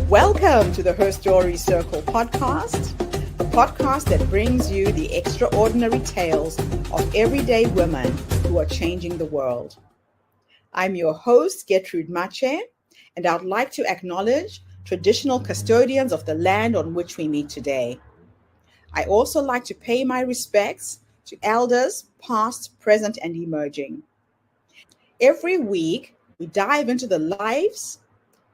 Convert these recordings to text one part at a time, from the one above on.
Welcome to the Her Story Circle podcast, the podcast that brings you the extraordinary tales of everyday women who are changing the world. I'm your host, Gertrude Mache, and I'd like to acknowledge traditional custodians of the land on which we meet today. I also like to pay my respects to elders, past, present, and emerging. Every week, we dive into the lives,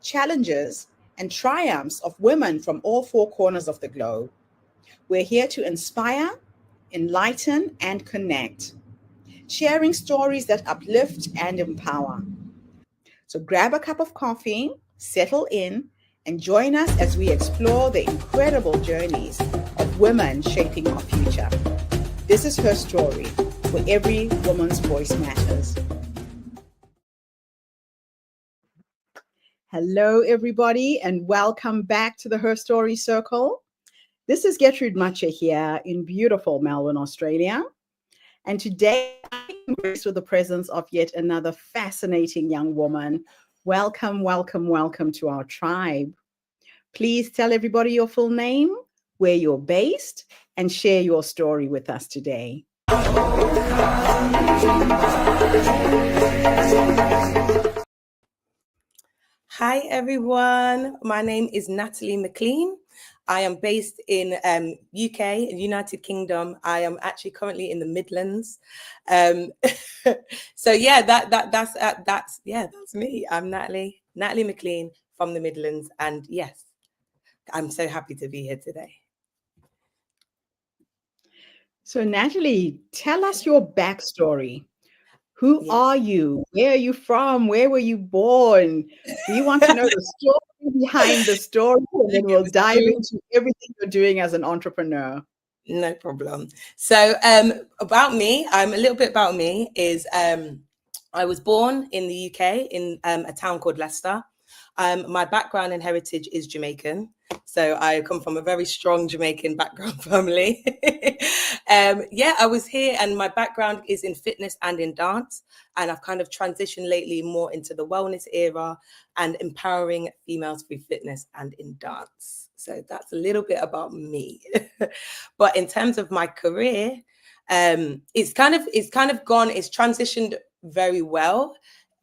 challenges, and triumphs of women from all four corners of the globe. We're here to inspire, enlighten, and connect, sharing stories that uplift and empower. So grab a cup of coffee, settle in, and join us as we explore the incredible journeys of women shaping our future. This is Her Story, where every woman's voice matters. Hello, everybody, and welcome back to the Her Story Circle. This is Gertrude Mache here in beautiful Melbourne, Australia. And today I'm graced with the presence of yet another fascinating young woman. Welcome, welcome, welcome to our tribe. Please tell everybody your full name, where you're based, and share your story with us today. Hi, everyone. My name is Natalie McLean. I am based in UK, United Kingdom. I am actually currently in the Midlands. So yeah, that's me. I'm Natalie McLean from the Midlands, and yes, I'm so happy to be here today. So Natalie, tell us your backstory. Who are you? Where are you from? Where were you born? We want to know the story behind the story, and then we'll dive into everything you're doing as an entrepreneur. No problem. So about me, a little bit about me is I was born in the UK in a town called Leicester. My background and heritage is Jamaican. So I come from a very strong Jamaican background family. I was here, and my background is in fitness and in dance. And I've kind of transitioned lately more into the wellness era and empowering females through fitness and in dance. So that's a little bit about me. But in terms of my career, it's transitioned very well.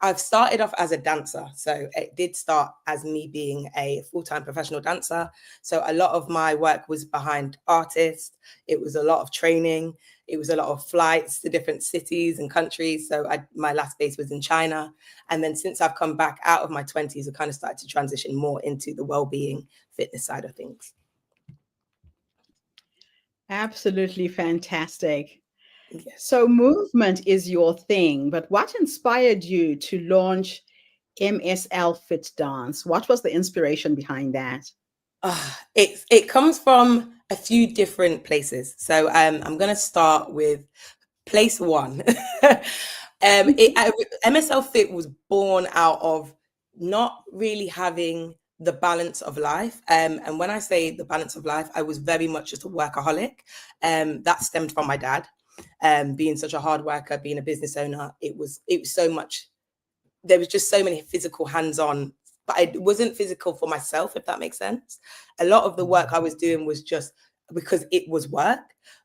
I've started off as a dancer. So it did start as me being a full-time professional dancer. So a lot of my work was behind artists. It was a lot of training. It was a lot of flights to different cities and countries. So my last base was in China. And then since I've come back out of my 20s, I kind of started to transition more into the well-being fitness side of things. Absolutely fantastic. Yes. So movement is your thing, but what inspired you to launch MSL FIT Dance? What was the inspiration behind that? It comes from a few different places. So I'm going to start with place one. MSL FIT was born out of not really having the balance of life. And when I say the balance of life, I was very much just a workaholic. That stemmed from my dad. Being such a hard worker, being a business owner, it was so much. There was just so many physical hands-on, but it wasn't physical for myself, if that makes sense. A lot of the work I was doing was just because it was work,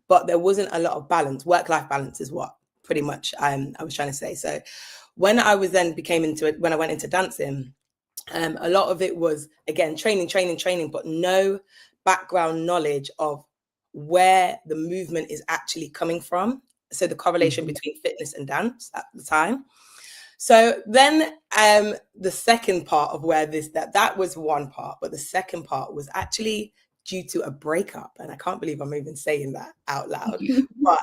but there wasn't a lot of balance. Work-life balance is what pretty much I was trying to say. So when I was then when I went into dancing, a lot of it was, again, training, but no background knowledge of where the movement is actually coming from. So the correlation between fitness and dance at the time. So then the second part of where that was one part, but the second part was actually due to a breakup. And I can't believe I'm even saying that out loud. But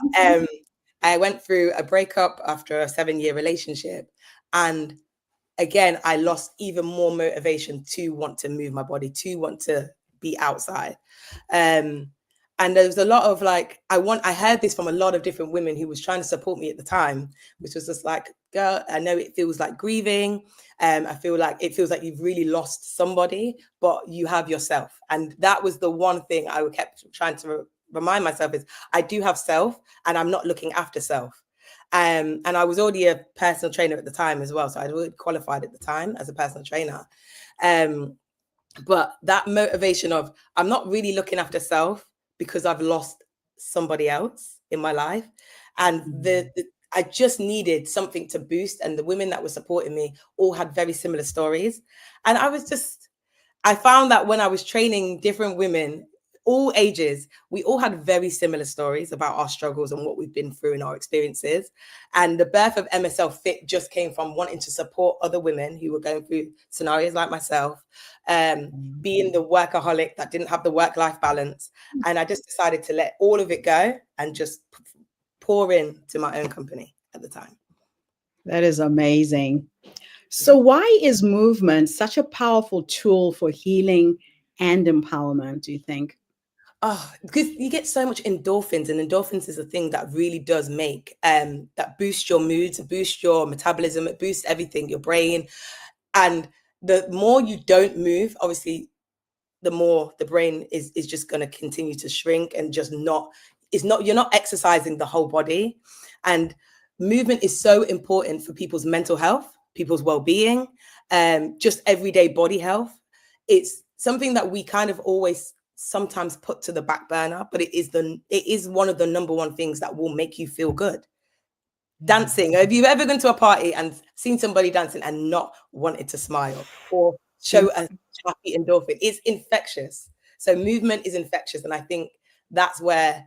I went through a breakup after a 7-year relationship. And again, I lost even more motivation to want to move my body, to want to be outside. And there was a lot of I heard this from a lot of different women who was trying to support me at the time, which was just like, girl, I know it feels like grieving. I feel like it feels like you've really lost somebody, but you have yourself. And that was the one thing I kept trying to remind myself is I do have self, and I'm not looking after self. And I was already a personal trainer at the time as well. So I'd already qualified at the time as a personal trainer. But that motivation of I'm not really looking after self because I've lost somebody else in my life. And I just needed something to boost. And the women that were supporting me all had very similar stories. And I found that when I was training different women, all ages, we all had very similar stories about our struggles and what we've been through in our experiences. And the birth of MSL FIT just came from wanting to support other women who were going through scenarios like myself, being the workaholic that didn't have the work-life balance. And I just decided to let all of it go and just pour into my own company at the time. That is amazing. So why is movement such a powerful tool for healing and empowerment, do you think? Oh, because you get so much endorphins, and endorphins is a thing that really does make that boosts your moods, boosts your metabolism, it boosts everything, your brain. And the more you don't move, obviously, the more the brain is just going to continue to shrink and just you're not exercising the whole body. And movement is so important for people's mental health, people's well-being, just everyday body health. It's something that we kind of always sometimes put to the back burner, but it is one of the number one things that will make you feel good. Dancing. Have you ever gone to a party and seen somebody dancing and not wanted to smile or show a happy endorphin? It's infectious. So movement is infectious. And I think that's where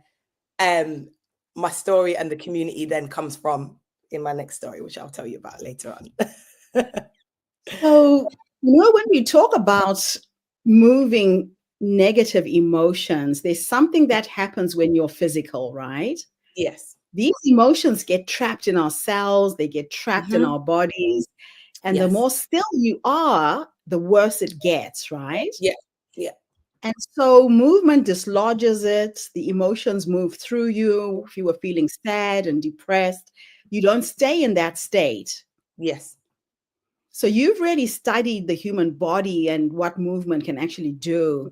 my story and the community then comes from in my next story, which I'll tell you about later on. So, when we talk about moving negative emotions, there's something that happens when you're physical, right? Yes. These emotions get trapped in our cells, they get trapped in our bodies. And the more still you are, the worse it gets, right? Yeah. Yeah. And so movement dislodges it. The emotions move through you. If you were feeling sad and depressed, you don't stay in that state. Yes. So you've really studied the human body and what movement can actually do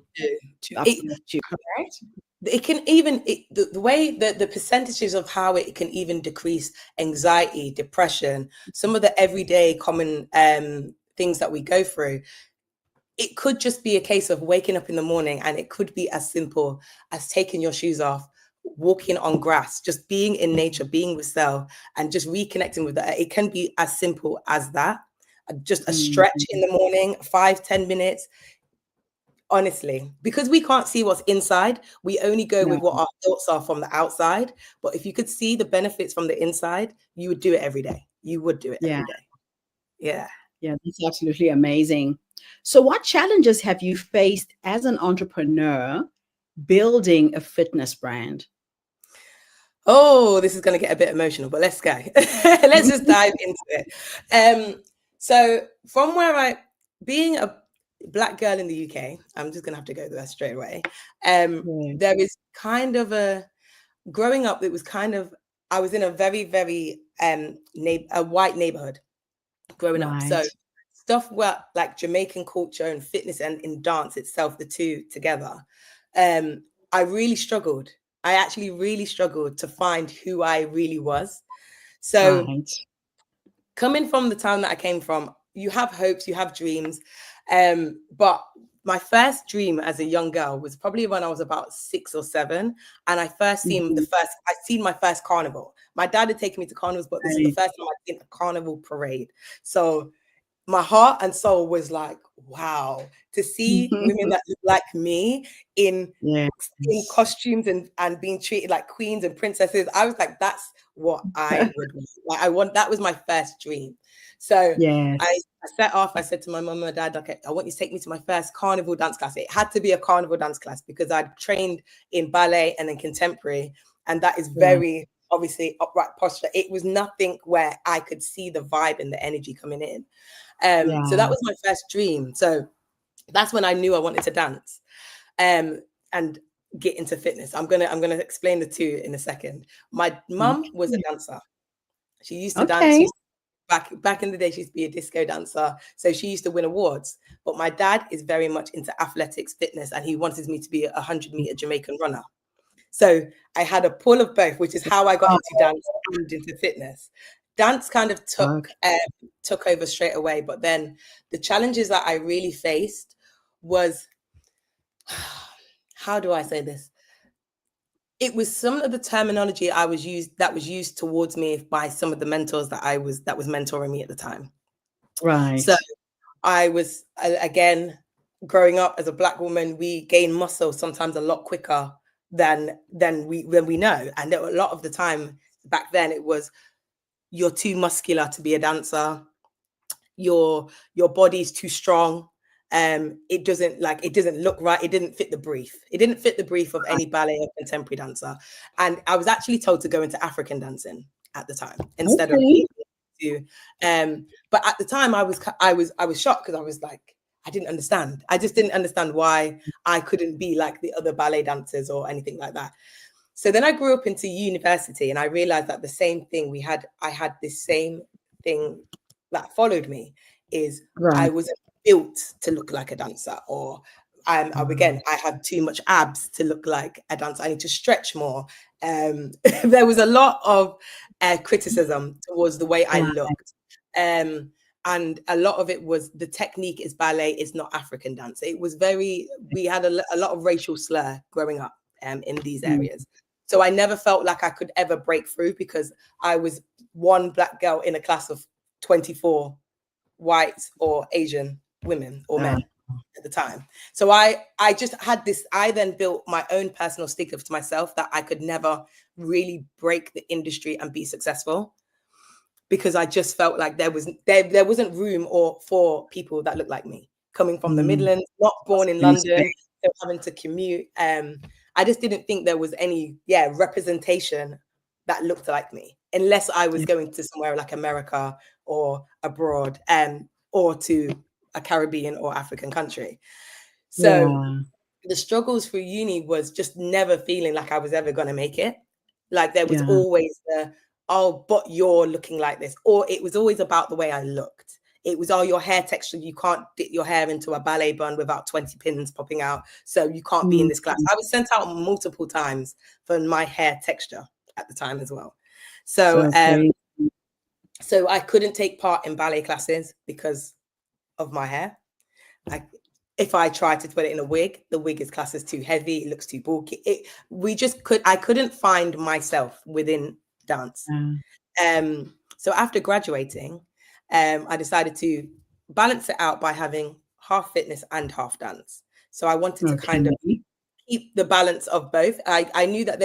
to uplift you, correct? It can even, the way that the percentages of how it can even decrease anxiety, depression, some of the everyday common things that we go through. It could just be a case of waking up in the morning, and it could be as simple as taking your shoes off, walking on grass, just being in nature, being with self, and just reconnecting with that. It can be as simple as that. Just a stretch in the morning, 5-10 minutes. Honestly, because we can't see what's inside, we only go with what our thoughts are from the outside. But if you could see the benefits from the inside, you would do it every day. You would do it every day. Yeah. Yeah, that's absolutely amazing. So what challenges have you faced as an entrepreneur building a fitness brand? Oh, this is going to get a bit emotional, but let's go. Let's just dive into it. So from being a Black girl in the UK, I'm just going to have to go there straight away. There is kind of growing up, I was in a very, very a white neighborhood growing up. So stuff like Jamaican culture and fitness and in dance itself, the two together, I really struggled. I actually really struggled to find who I really was. So coming from the town that I came from, you have hopes, you have dreams. But my first dream as a young girl was probably when I was about 6 or 7. And I seen my first carnival. My dad had taken me to carnivals, but this is the first time I'd seen a carnival parade. So my heart and soul was like, wow, to see women that look like me in costumes and being treated like queens and princesses. I was like, that's what I would like. That was my first dream. So I set off, I said to my mum and dad, okay, I want you to take me to my first carnival dance class. It had to be a carnival dance class because I'd trained in ballet and in contemporary. And that is very obviously upright posture. It was nothing where I could see the vibe and the energy coming in. So that was my first dream. So that's when I knew I wanted to dance and get into fitness. I'm gonna explain the two in a second. My mum was a dancer. She used to dance. Back in the day, she used to be a disco dancer. So she used to win awards. But my dad is very much into athletics, fitness, and he wanted me to be a 100-meter Jamaican runner. So I had a pull of both, which is how I got into dance and into fitness. Dance kind of took over straight away. But then the challenges that I really faced was, how do I say this? It was some of the terminology that was used towards me by some of the mentors that was mentoring me at the time. Right. So I was, again, growing up as a Black woman, we gain muscle sometimes a lot quicker than we know. And a lot of the time back then, it was, you're too muscular to be a dancer. Your body's too strong. It doesn't look right. It didn't fit the brief. It didn't fit the brief of any ballet or contemporary dancer. And I was actually told to go into African dancing at the time instead of to. But at the time, I was shocked, because I was like, I didn't understand. I just didn't understand why I couldn't be like the other ballet dancers or anything like that. So then I grew up into university, and I realized that the same thing I had this same thing that followed me, is I wasn't built to look like a dancer, or again, I had too much abs to look like a dancer. I need to stretch more. There was a lot of criticism towards the way I looked. And a lot of it was, the technique is ballet, it's not African dance. It was we had a lot of racial slur growing up in these areas. So I never felt like I could ever break through, because I was one Black girl in a class of 24 white or Asian women or men at the time. So I just had this, I then built my own personal sticker to myself that I could never really break the industry and be successful, because I just felt like there wasn't room for people that looked like me, coming from the Midlands, not born in London, so having to commute. I just didn't think there was any representation that looked like me, unless I was going to somewhere like America or abroad, or to a Caribbean or African country. So the struggles for uni was just never feeling like I was ever going to make it. Like there was always but you're looking like this. Or it was always about the way I looked. It was, your hair texture, you can't dip your hair into a ballet bun without 20 pins popping out. So you can't be in this class. I was sent out multiple times for my hair texture at the time as well. So I couldn't take part in ballet classes because of my hair. If I tried to put it in a wig, the wig is classed as too heavy. It looks too bulky. I couldn't find myself within dance. So after graduating, I decided to balance it out by having half fitness and half dance. So I wanted to kind of keep the balance of both. I knew that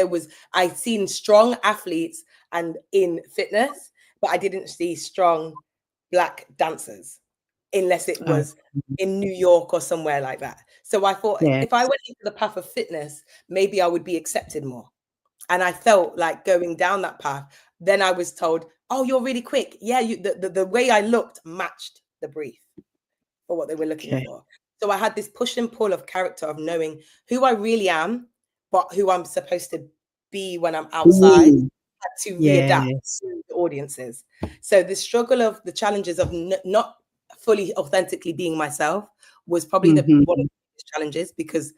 I'd seen strong athletes and in fitness, but I didn't see strong Black dancers, unless it was in New York or somewhere like that. So I thought, if I went into the path of fitness, maybe I would be accepted more. And I felt like going down that path. Then I was told, oh, you're really quick. Yeah, the way I looked matched the brief for what they were looking for. So I had this push and pull of character, of knowing who I really am, but who I'm supposed to be when I'm outside, had to readapt to the audiences. So the struggle of the challenges of not fully authentically being myself was probably one of the biggest challenges, because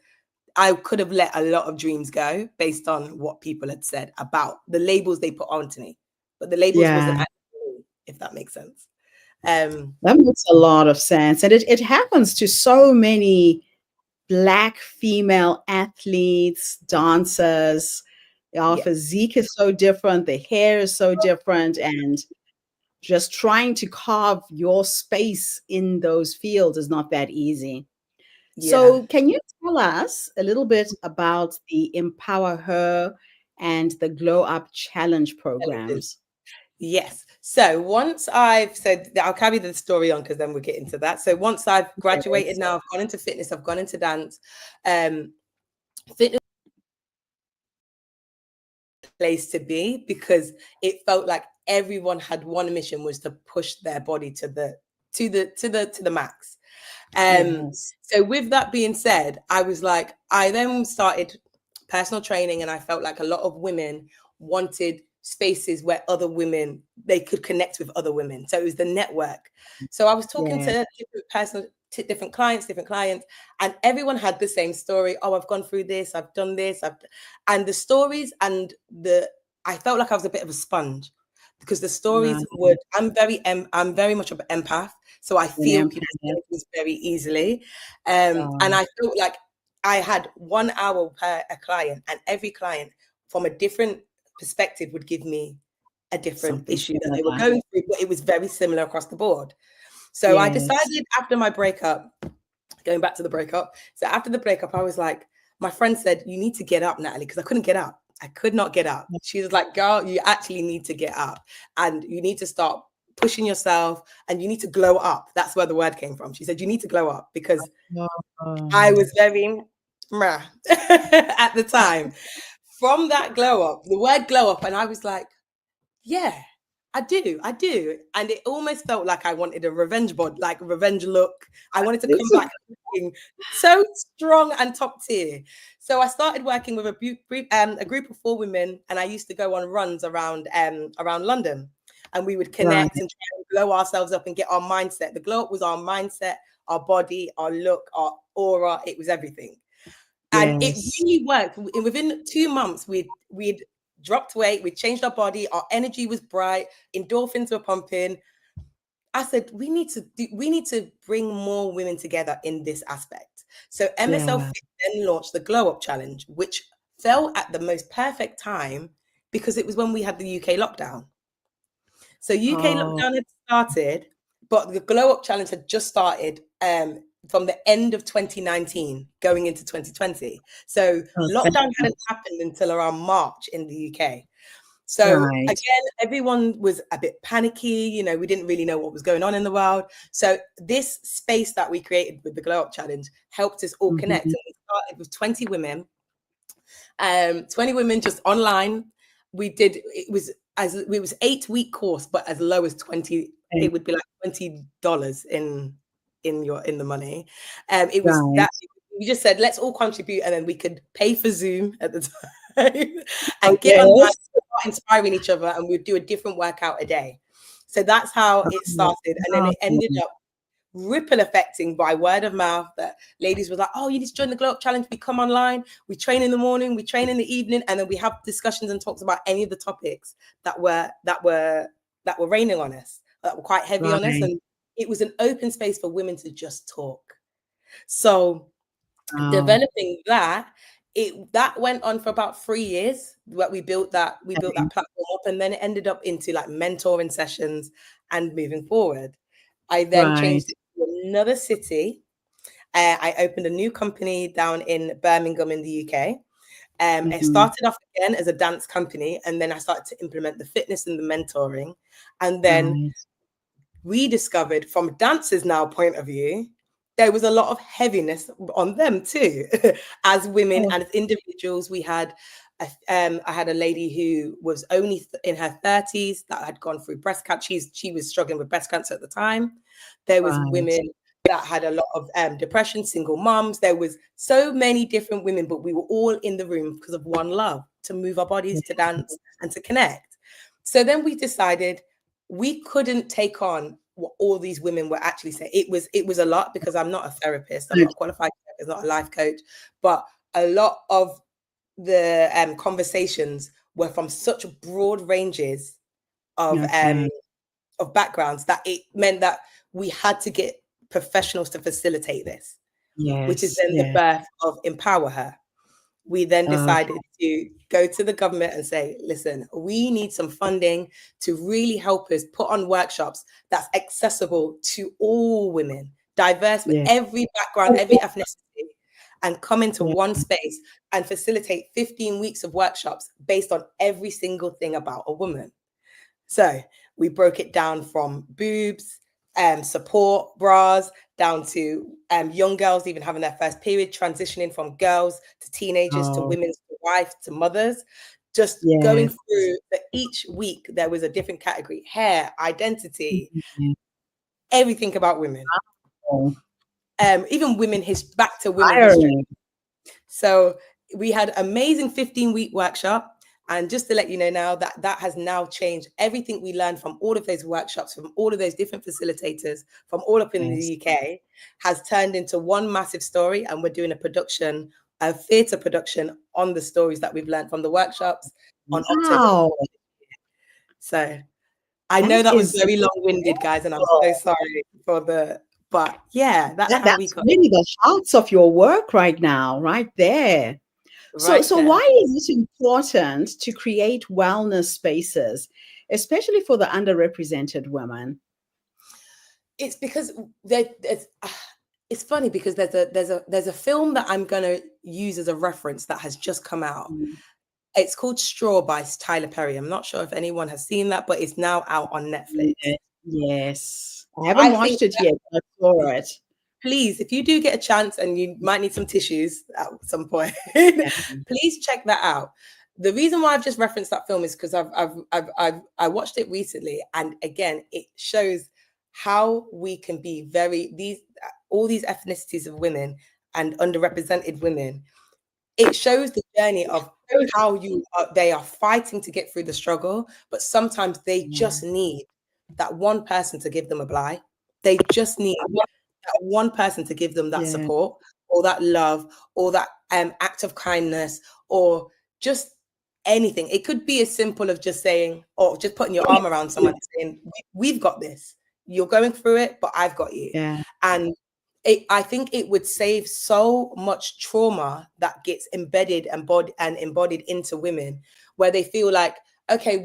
I could have let a lot of dreams go based on what people had said about the labels they put onto me, but the labels wasn't actually me, if that makes sense. That makes a lot of sense. And it happens to so many Black female athletes, dancers. Our physique is so different. The hair is so different. And just trying to carve your space in those fields is not that easy. So can you tell us a little bit about the Empower Her and the Glow Up Challenge programs? Yes. So I'll carry the story on, because then we'll get into that. So once I've graduated now, I've gone into fitness, I've gone into dance. Fitness place to be, because it felt like everyone had one mission, was to push their body to the max. So with that being said, I then started personal training, and I felt like a lot of women wanted spaces where other women, they could connect with other women. So it was the network. So I was talking to different clients, and everyone had the same story. Oh, I've gone through this, I've done this, and the stories, and I felt like I was a bit of a sponge. because the stories would, I'm very much of an empath. So I feel people's energies very easily. And I felt like I had 1 hour per a client, and every client from a different perspective would give me a different issue that they were going through, but it was very similar across the board. So I decided after my breakup, going back to the breakup. So after the breakup, I was like, my friend said, you need to get up, Natalie, because I couldn't get up. I could not get up. She was like, girl, you actually need to get up and you need to start pushing yourself and you need to glow up. That's where the word came from. She said, you need to glow up, because I was very at the time. From that glow up, the word glow up, and I was like, yeah, I do. And it almost felt like I wanted a revenge bod, like a revenge look. I wanted to come back looking so strong and top tier. So I started working with a group of 4 women, and I used to go on runs around London, and we would connect and try and glow ourselves up and get our mindset. The glow up was our mindset, our body, our look, our aura. It was everything. And it really worked. Within 2 months, we'd dropped weight, we changed our body, our energy was bright, endorphins were pumping. I said, we need to bring more women together in this aspect. So MSL FIT then launched the Glow Up Challenge, which fell at the most perfect time because it was when we had the UK lockdown. So UK lockdown had started, but the Glow Up Challenge had just started from the end of 2019 going into 2020. So lockdown hadn't happened until around March in the UK. So again, everyone was a bit panicky. You know, we didn't really know what was going on in the world. So this space that we created with the Glow Up Challenge helped us all connect. And we started with 20 women, 20 women just online. It was 8-week course, but as low as 20, it would be like $20 in the money. It was that we just said, let's all contribute, and then we could pay for Zoom at the time and get online, start inspiring each other, and we'd do a different workout a day. So that's how it started. And then it ended up ripple affecting by word of mouth, that ladies were like, oh, you need to join the Glow Up Challenge. We come online, we train in the morning, we train in the evening, and then we have discussions and talks about any of the topics that were raining on us, that were quite heavy on us. And it was an open space for women to just talk. So developing that went on for about 3 years. We built that platform up, and then it ended up into like mentoring sessions and moving forward. I then changed it to another city. I opened a new company down in Birmingham in the UK. It started off again as a dance company, and then I started to implement the fitness and the mentoring. And then we discovered, from dancers now point of view, there was a lot of heaviness on them too. As women and as individuals, we had I had a lady who was only in her 30s that had gone through breast cancer. She was struggling with breast cancer at the time. There was women that had a lot of depression, single moms. There was so many different women, but we were all in the room because of one love, to move our bodies, to dance, and to connect. So then we decided we couldn't take on what all these women were actually saying. It was a lot, because I'm not a therapist, I'm not a qualified therapist, not a life coach, but a lot of the conversations were from such broad ranges of backgrounds that it meant that we had to get professionals to facilitate this, which is then the birth of Empower Her. We then decided to go to the government and say, listen, we need some funding to really help us put on workshops that's accessible to all women, diverse with every background, every ethnicity, and come into one space and facilitate 15 weeks of workshops based on every single thing about a woman. So we broke it down from boobs, support, bras, down to young girls even having their first period, transitioning from girls to teenagers to women to wives to mothers. Just going through each week, there was a different category: hair, identity, everything about women. Even women back to women history. So we had amazing 15-week workshop. And just to let you know now, that has now changed. Everything we learned from all of those workshops, from all of those different facilitators, from all up in the UK, has turned into one massive story. And we're doing a theatre production on the stories that we've learned from the workshops on October. So I know That that was is very long-winded, guys, and I'm so incredible. sorry for but yeah, that's how we That's got really the heart of your work right now, right there. So, right so there. why is it important to create wellness spaces, especially for the underrepresented women? It's because it's funny because there's a film that I'm gonna use as a reference that has just come out. Mm. It's called Straw by Tyler Perry. I'm not sure if anyone has seen that, but it's now out on Netflix. Yes. I haven't I think watched it yet, but I saw it. please, if you do get a chance and you might need some tissues at some point, Yeah. please check that out. The reason why I've just referenced that film is because I watched it recently, and again, it shows how we can be these all these ethnicities of women and underrepresented women. It shows the journey of how they are fighting to get through the struggle, but sometimes they Yeah. just need that one person to give them a blight. They just need that one person to give them that Yeah. support or that love or that act of kindness or just anything. It could be as simple of just saying or just putting your arm around someone and saying, "We've got this. You're going through it, but I've got you." Yeah. And I think it would save so much trauma that gets embedded and embodied into women, where they feel like, okay,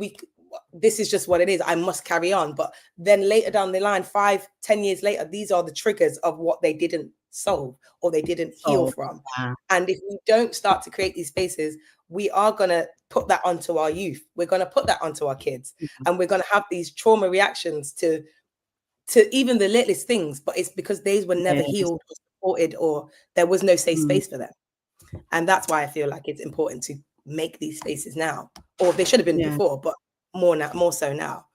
this is just what it is. I must carry on. But then later down the line, 5, 10 years later, these are the triggers of what they didn't solve or they didn't heal So, from. yeah. And if we don't start to create these spaces, we are going to put that onto our youth. We're going to put that onto our kids. And we're going to have these trauma reactions to even the littlest things, but it's because these were never Yes. healed or supported or there was no safe Mm. space for them. And that's why I feel like it's important to make these spaces now, or they should have been Yeah. before, but more so now.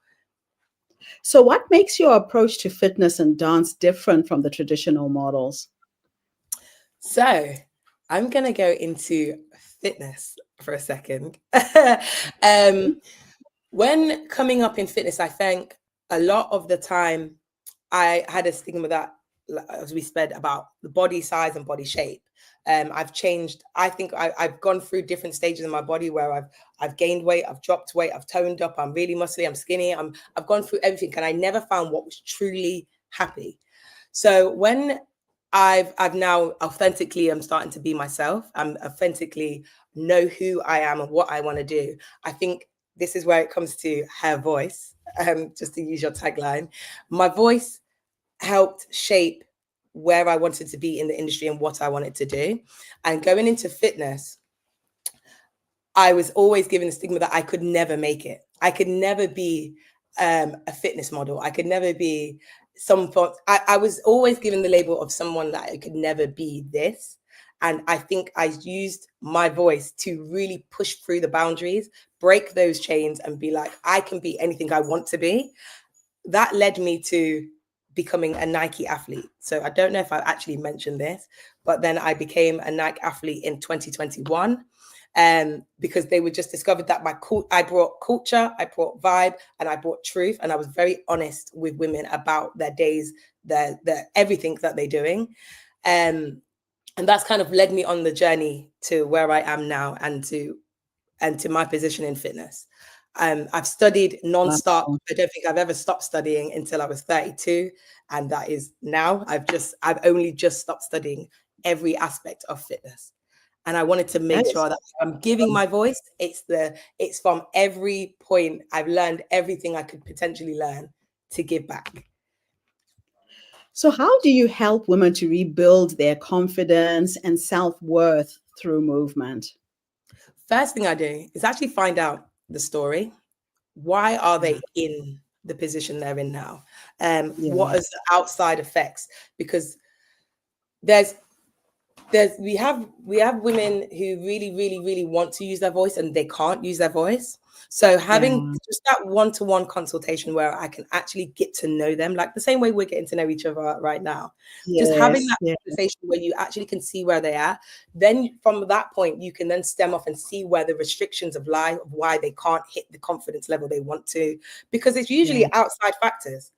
So, what makes your approach to fitness and dance different from the traditional models? So I'm going to go into fitness for a second. When coming up in fitness, I think a lot of the time I had a stigma that, as we said, about the body size and body shape. I've changed. I think I've gone through different stages in my body where I've gained weight, I've dropped weight, I've toned up, I'm really muscly, I'm skinny. I've gone through everything, and I never found what was truly happy. So when I've now authentically I'm starting to be myself. I'm authentically know who I am and what I want to do. I think this is where it comes to her voice. Just to use your tagline, my voice helped shape where I wanted to be in the industry and what I wanted to do. And going into fitness, I was always given the stigma that I could never make it. I could never be a fitness model. I could never be I was always given the label of someone that I could never be this. And I think I used my voice to really push through the boundaries, break those chains, and be like, I can be anything I want to be. That led me to becoming a Nike athlete. So I don't know if I actually mentioned this, but then I became a Nike athlete in 2021 because they were just discovered that I brought culture, I brought vibe, and I brought truth. And I was very honest with women about their days, their everything that they're doing. And that's kind of led me on the journey to where I am now and to my position in fitness. I've studied nonstop. Wow. I don't think I've ever stopped studying until I was 32. And that is now. I've only just stopped studying every aspect of fitness. And I wanted to make That is sure that I'm giving my voice. It's from every point I've learned everything I could potentially learn to give back. So, how do you help women to rebuild their confidence and self-worth through movement? First thing I do is actually find out the story. Why are Yeah. they in the position they're in now? What Yeah. is the outside effects? Because there's we have women who really want to use their voice and they can't use their voice. So having Yeah. just that one-to-one consultation where I can actually get to know them, like the same way we're getting to know each other right now, just having Yes. that Yeah. conversation where you actually can see where they are, then from that point you can then stem off and see where the restrictions of life, of why they can't hit the confidence level they want to, because it's usually Yeah. outside factors.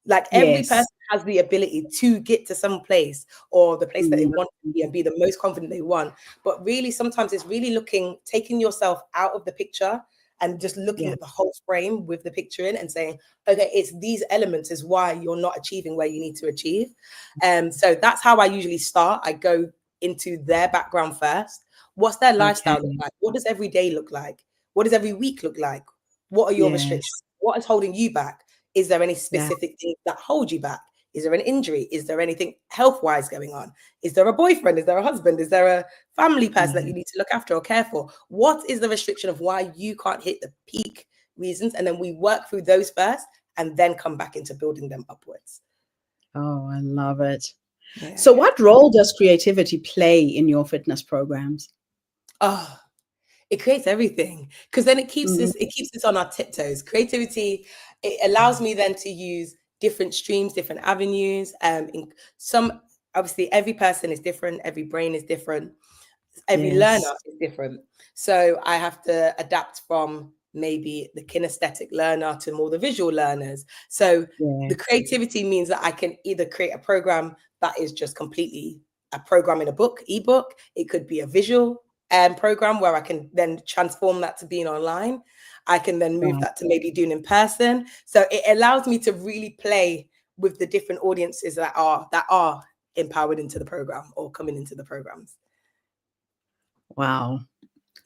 Like every person Yes. has the ability to get to some place or the place that they Mm. want to be and be the most confident they want. But really, sometimes it's really taking yourself out of the picture and just looking at the whole frame with the picture in and saying, okay, it's these elements is why you're not achieving where you need to achieve. So that's how I usually start. I go into their background first. What's their lifestyle look like? What does every day look like? What does every week look like? What are your restrictions? What is holding you back? Is there any specific things that hold you back? Is there an injury? Is there anything health-wise going on? Is there a boyfriend? Is there a husband? Is there a family person that you need to look after or care for? What is the restriction of why you can't hit the peak reasons? And then we work through those first and then come back into building them upwards. Oh, I love it. Yeah. So what role does creativity play in your fitness programs? Oh, it creates everything, because then it keeps us on our tiptoes. Creativity, it allows me then to use different streams, different avenues. In some, obviously, every person is different. Every brain is different. Every learner is different. So I have to adapt from maybe the kinesthetic learner to more the visual learners. So the creativity means that I can either create a program that is just completely a program in a book, ebook. It could be a visual program where I can then transform that to being online. I can then move that to maybe doing in person. So it allows me to really play with the different audiences that are empowered into the program or coming into the programs. Wow.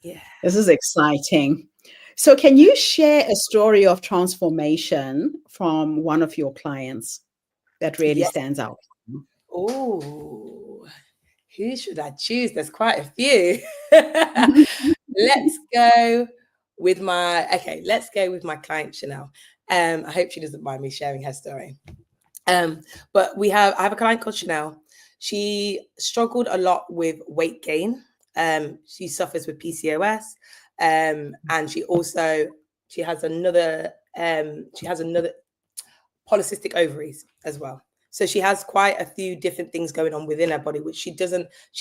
Yeah. This is exciting. So can you share a story of transformation from one of your clients that really stands out? Oh, who should I choose? There's quite a few. Let's go with my client Chanel. I hope she doesn't mind me sharing her story. But I have a client called Chanel. She struggled a lot with weight gain. She suffers with PCOS. And she has another polycystic ovaries as well. So she has quite a few different things going on within her body, which she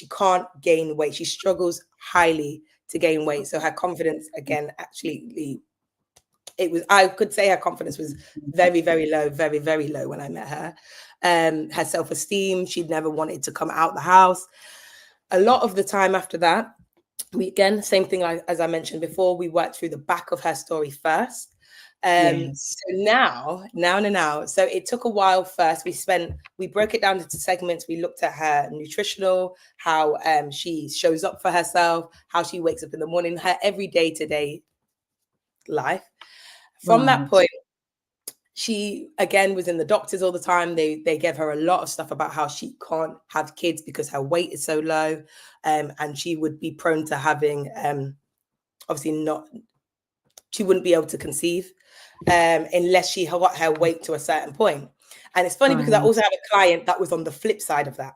can't gain weight. She struggles highly to gain weight. So her confidence, again, I could say her confidence was very, very low, very, very low when I met her. Her self-esteem, she'd never wanted to come out the house. A lot of the time after that, same thing as I mentioned before, we worked through the back of her story first. So now, so it took a while first. We broke it down into segments. We looked at her nutritional, how she shows up for herself, how she wakes up in the morning, her everyday to-day life. From that point, she again was in the doctors all the time. They gave her a lot of stuff about how she can't have kids because her weight is so low, and she would be prone to having she wouldn't be able to conceive unless she got her weight to a certain point. And it's funny because I also have a client that was on the flip side of that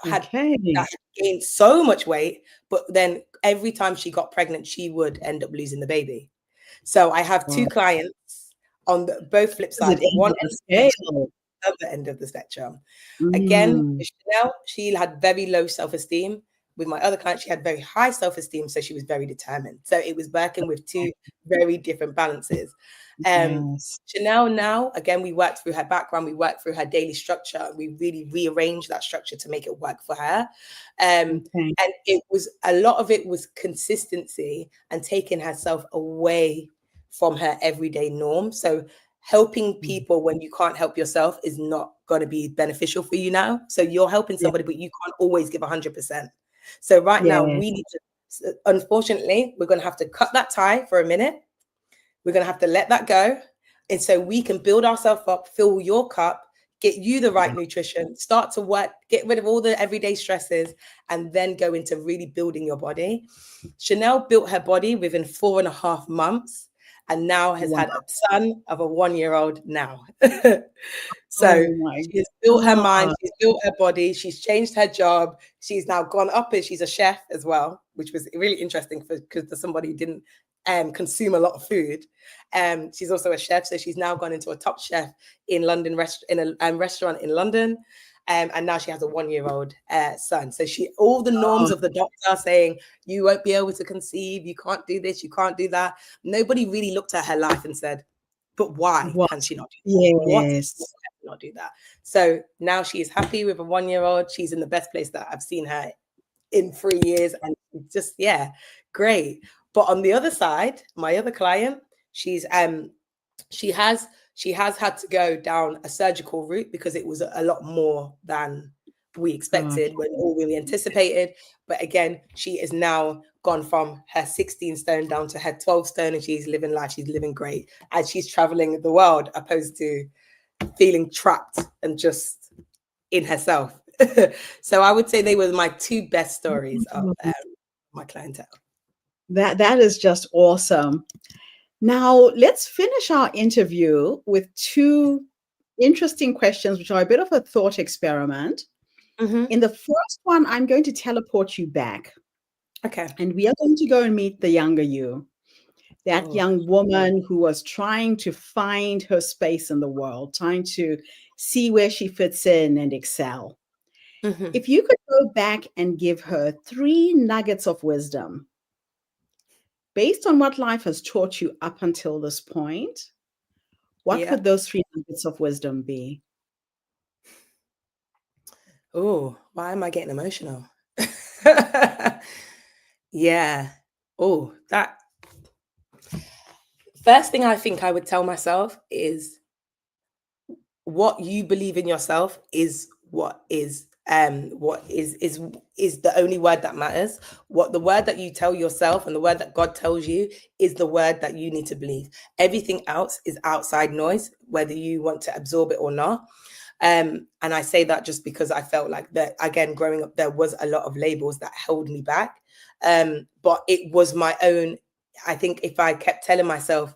had gained so much weight, but then every time she got pregnant, she would end up losing the baby. So I have two clients on both flip sides. One other end of the spectrum. Again, Chanel, she had very low self-esteem. With my other client, she had very high self-esteem, so she was very determined. So it was working with two very different balances. Chanel now, again, we worked through her background, we worked through her daily structure. We really rearranged that structure to make it work for her. And a lot of it was consistency and taking herself away from her everyday norm. So helping people when you can't help yourself is not going to be beneficial for you now. So you're helping somebody, but you can't always give 100%. So right now, we need to, unfortunately, we're going to have to cut that tie for a minute. We're going to have to let that go. And so we can build ourselves up, fill your cup, get you the right nutrition, start to work, get rid of all the everyday stresses, and then go into really building your body. Chanel built her body within 4.5 months. And now has had a son of a 1-year-old now. So she's built her mind, she's built her body, she's changed her job. She's now gone up and she's a chef as well, which was really interesting because for somebody who didn't consume a lot of food. She's also a chef. So she's now gone into a top chef in London, in a restaurant in London. And now she has a 1-year-old son. So all the norms of the doctor saying, you won't be able to conceive, you can't do this, you can't do that. Nobody really looked at her life and said, but why can she not do that? Why can she not do that? So now she is happy with a 1-year-old. She's in the best place that I've seen her in 3 years. And just, great. But on the other side, my other client, she has had to go down a surgical route because it was a lot more than we expected, or we anticipated. But again, she is now gone from her 16 stone down to her 12 stone, and she's living life. She's living great, and she's traveling the world, opposed to feeling trapped and just in herself. So I would say they were my two best stories of my clientele. That is just awesome. Now, let's finish our interview with two interesting questions, which are a bit of a thought experiment. Mm-hmm. In the first one, I'm going to teleport you back. Okay. And we are going to go and meet the younger you, that young woman who was trying to find her space in the world, trying to see where she fits in and excel. Mm-hmm. If you could go back and give her 3 nuggets of wisdom, based on what life has taught you up until this point, what would those 3 nuggets of wisdom be? Oh, why am I getting emotional? Yeah. Oh, that first thing I think I would tell myself is what you believe in yourself is what is the only word that matters. What the word that you tell yourself and the word that God tells you is the word that you need to believe. Everything else is outside noise, whether you want to absorb it or not. And I say that just because I felt like that, again, growing up, there was a lot of labels that held me back. But it was my own. I think if I kept telling myself,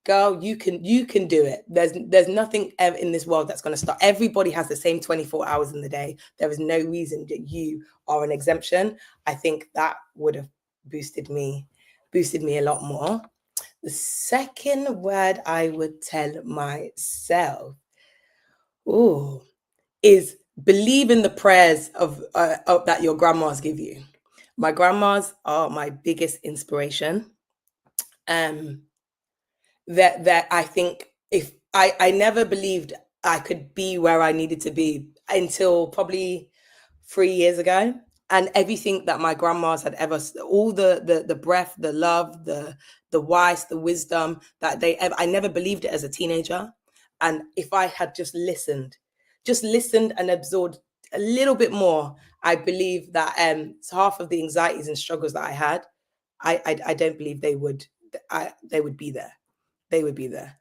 girl, you can do it. There's nothing in this world that's going to stop. Everybody has the same 24 hours in the day. There is no reason that you are an exemption. I think that would have boosted me a lot more. The second word I would tell myself, is believe in the prayers of that your grandmas give you. My grandmas are my biggest inspiration. That I think if I never believed I could be where I needed to be until probably 3 years ago. And everything that my grandmas had ever, all the breath, the love, the wise, the wisdom that I never believed it as a teenager. And if I had just listened and absorbed a little bit more, I believe that half of the anxieties and struggles that I had, I don't believe they would be there. They would be there.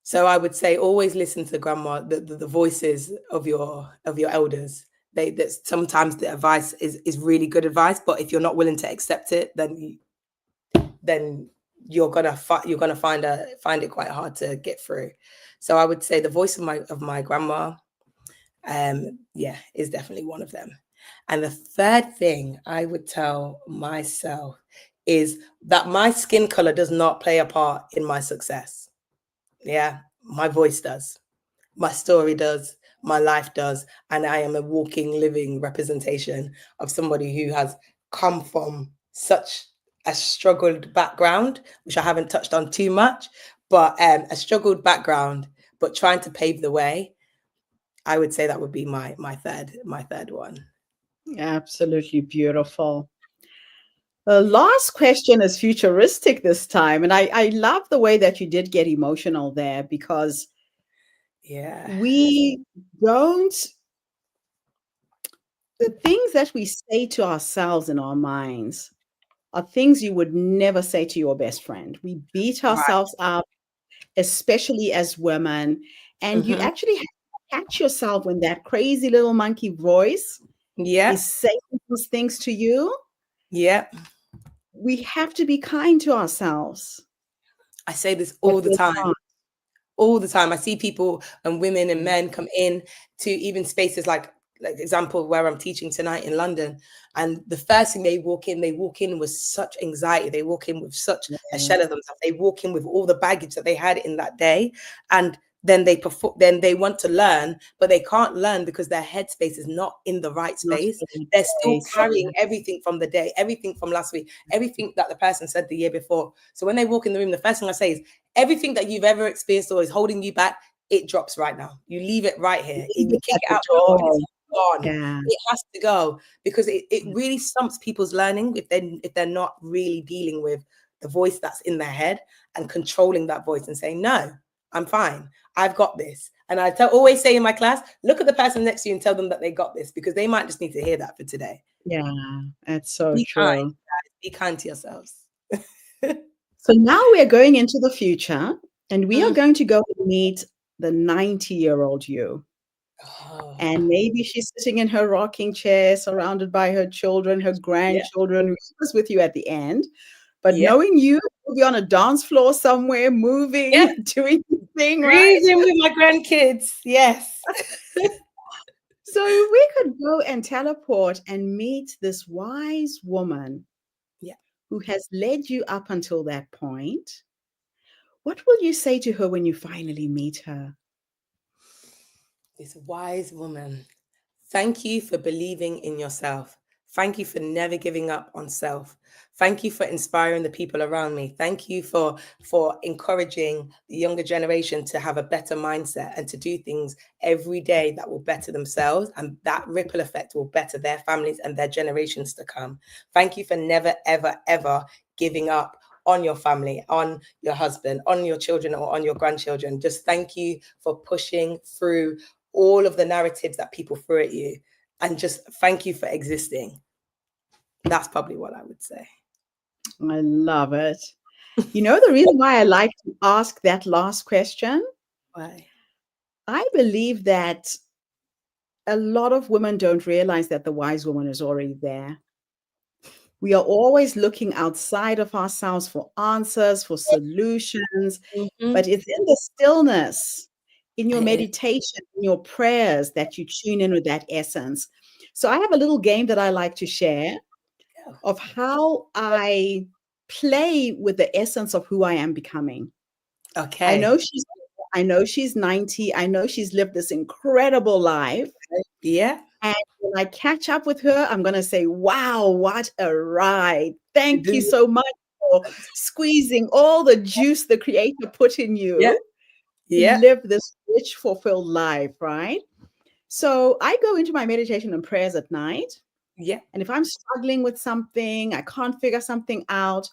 So I would say always listen to grandma, the voices of your elders. That sometimes the advice is really good advice, but if you're not willing to accept it, then you're gonna find it quite hard to get through. So I would say the voice of my grandma, is definitely one of them. And the third thing I would tell myself is that my skin color does not play a part in my success. Yeah, my voice does, my story does, my life does, and I am a walking, living representation of somebody who has come from such a struggled background, which I haven't touched on too much, but a struggled background, but trying to pave the way. I would say that would be my third one. Absolutely beautiful. The last question is futuristic this time. And I love the way that you did get emotional there, because we don't, the things that we say to ourselves in our minds are things you would never say to your best friend. We beat ourselves up, especially as women. And you actually have to catch yourself when that crazy little monkey voice is saying those things to you. Yeah. We have to be kind to ourselves. I say this all the time. All the time. I see people and women and men come in to even spaces like example where I'm teaching tonight in London. And the first thing they walk in with such anxiety. They walk in with such a shell of themselves. They walk in with all the baggage that they had in that day. And then they want to learn, but they can't learn because their headspace is not in the right space. They're still carrying everything from the day, everything from last week, everything that the person said the year before. So when they walk in the room, the first thing I say is, everything that you've ever experienced or is holding you back, it drops right now. You leave it right here. You kick it out. gone. Yeah. It has to go because it really stumps people's learning if they're not really dealing with the voice that's in their head and controlling that voice and saying, no, I'm fine. I've got this. And I always say in my class, look at the person next to you and tell them that they got this, because they might just need to hear that for today. Yeah, that's so Be true. kind, guys. Be kind to yourselves. So now we're going into the future, and we are Mm. going to go and meet the 90-year-old you. Oh, And maybe she's sitting in her rocking chair, surrounded by her children, her yeah. grandchildren, who was with you at the end. But Yeah. knowing you, you'll be on a dance floor somewhere, moving, Yeah. doing the thing, right? Cruising with my grandkids. Yes. So if we could go and teleport and meet this wise woman, Yeah. who has led you up until that point, what will you say to her when you finally meet her? This wise woman. Thank you for believing in yourself. Thank you for never giving up on self. Thank you for inspiring the people around me. Thank you for encouraging the younger generation to have a better mindset and to do things every day that will better themselves, and that ripple effect will better their families and their generations to come. Thank you for never, ever, ever giving up on your family, on your husband, on your children, or on your grandchildren. Just thank you for pushing through all of the narratives that people threw at you, and just thank you for existing. That's probably what I would say. I love it. You know, the reason why I like to ask that last question, Why? I believe that a lot of women don't realize that the wise woman is already there. We are always looking outside of ourselves for answers, for solutions, but it's in the stillness, in your meditation, in your prayers, that you tune in with that essence. So I have a little game that I like to share of how I play with the essence of who I am becoming. Okay. I know she's 90. I know she's lived this incredible life. Yeah. And when I catch up with her, I'm going to say, wow, what a ride. Thank you so much for squeezing all the juice the Creator put in you to live this rich, fulfilled life, right? So I go into my meditation and prayers at night. Yeah. And if I'm struggling with something, I can't figure something out,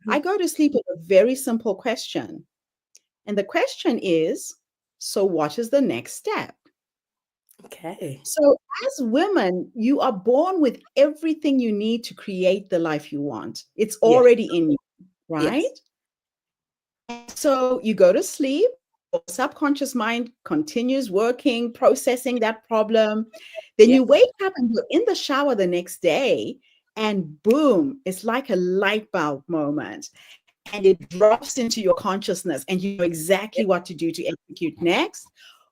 I go to sleep with a very simple question. And the question is, so what is the next step? Okay. So as women, you are born with everything you need to create the life you want. It's already in you, right? Yes. And so you go to sleep, your subconscious mind continues working, processing that problem. Then you wake up and you're in the shower the next day, and boom, it's like a light bulb moment. And it drops into your consciousness, and you know exactly what to do to execute next.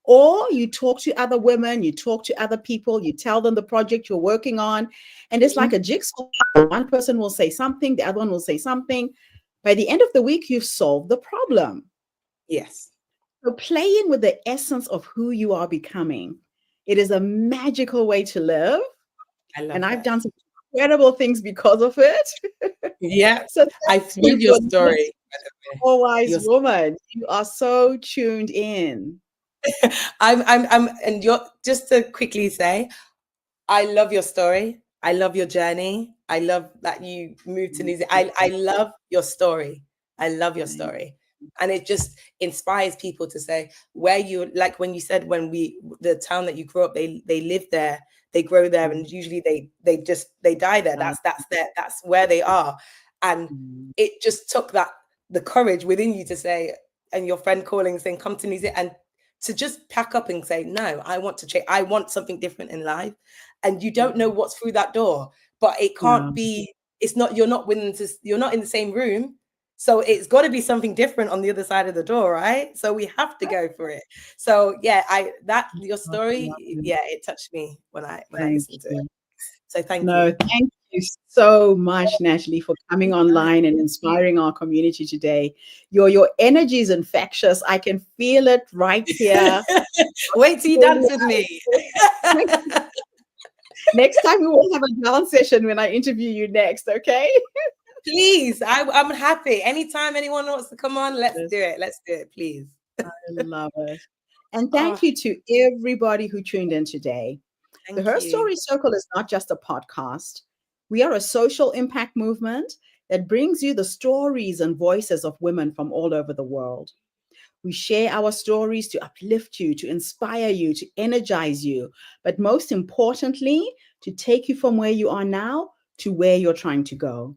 Or you talk to other women, you talk to other people, you tell them the project you're working on, and it's like a jigsaw. One person will say something, the other one will say something. By the end of the week, you've solved the problem. Yes. So playing with the essence of who you are becoming, it is a magical way to live. I love And I've that. done some incredible things because of it. Yeah. So I've read your story. Oh, wise woman, you are so tuned in. And you're, just to quickly say, I love your story. I love your journey. I love that you moved to New Zealand. I love your story. I love your story. And it just inspires people to say, where you, like when you said, the town that you grew up, they live there, they grow there, and usually they die there. That's where they are. And it just took the courage within you to say, and your friend calling saying, come to New Zealand, and to just pack up and say, no, I want to change. I want something different in life. And you don't know what's through that door, but it can't be, it's not, you're not in the same room. So it's got to be something different on the other side of the door, right? So we have to go for it. So yeah, your story, it touched me when I listened to it. So thank you. Thank you so much, Natalie, for coming online and inspiring our community today. Your energy is infectious. I can feel it right here. Wait till you dance with me. Next time we will have a dance session when I interview you next, okay? Please, I'm happy. Anytime anyone wants to come on, let's do it. Let's do it, please. I love it. And thank you to everybody who tuned in today. The Thank Her you. Story Circle is not just a podcast. We are a social impact movement that brings you the stories and voices of women from all over the world. We share our stories to uplift you, to inspire you, to energize you, but most importantly, to take you from where you are now to where you're trying to go.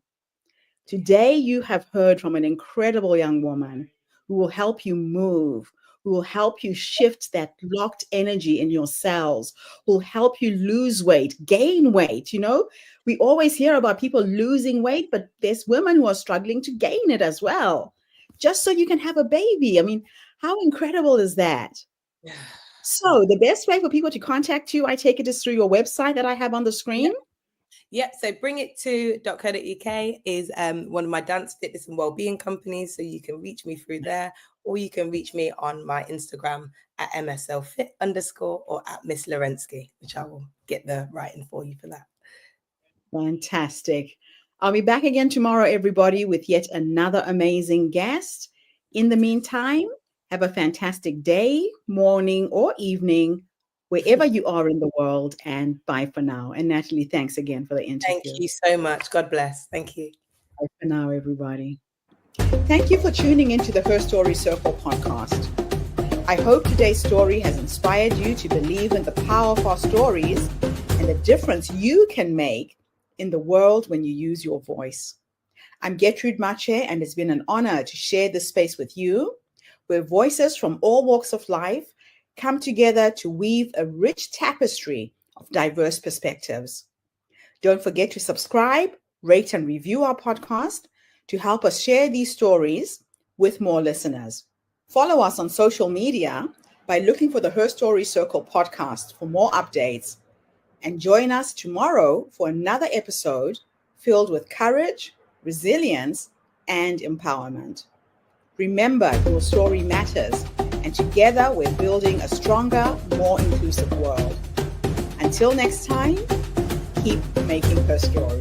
Today, you have heard from an incredible young woman who will help you move, who will help you shift that locked energy in your cells, who will help you lose weight, gain weight. We always hear about people losing weight, but there's women who are struggling to gain it as well, just so you can have a baby. I mean, how incredible is that? So, the best way for people to contact you, I take it, is through your website that I have on the screen. Yep. So bringit2.co.uk is one of my dance, fitness and wellbeing companies. So you can reach me through there, or you can reach me on my Instagram at MSL FIT_ or at Miss Lorensky, which I will get the writing for you for that. Fantastic. I'll be back again tomorrow, everybody, with yet another amazing guest. In the meantime, have a fantastic day, morning, or evening, wherever you are in the world, and bye for now. And Natalie, thanks again for the interview. Thank you so much. God bless. Thank you. Bye for now, everybody. Thank you for tuning into the Her Story Circle podcast. I hope today's story has inspired you to believe in the power of our stories and the difference you can make in the world when you use your voice. I'm Gertrude Mache, and it's been an honor to share this space with you, where voices from all walks of life come together to weave a rich tapestry of diverse perspectives. Don't forget to subscribe, rate, and review our podcast to help us share these stories with more listeners. Follow us on social media by looking for the Her Story Circle podcast for more updates. And join us tomorrow for another episode filled with courage, resilience, and empowerment. Remember, your story matters, and together we're building a stronger, more inclusive world. Until next time, keep making her story.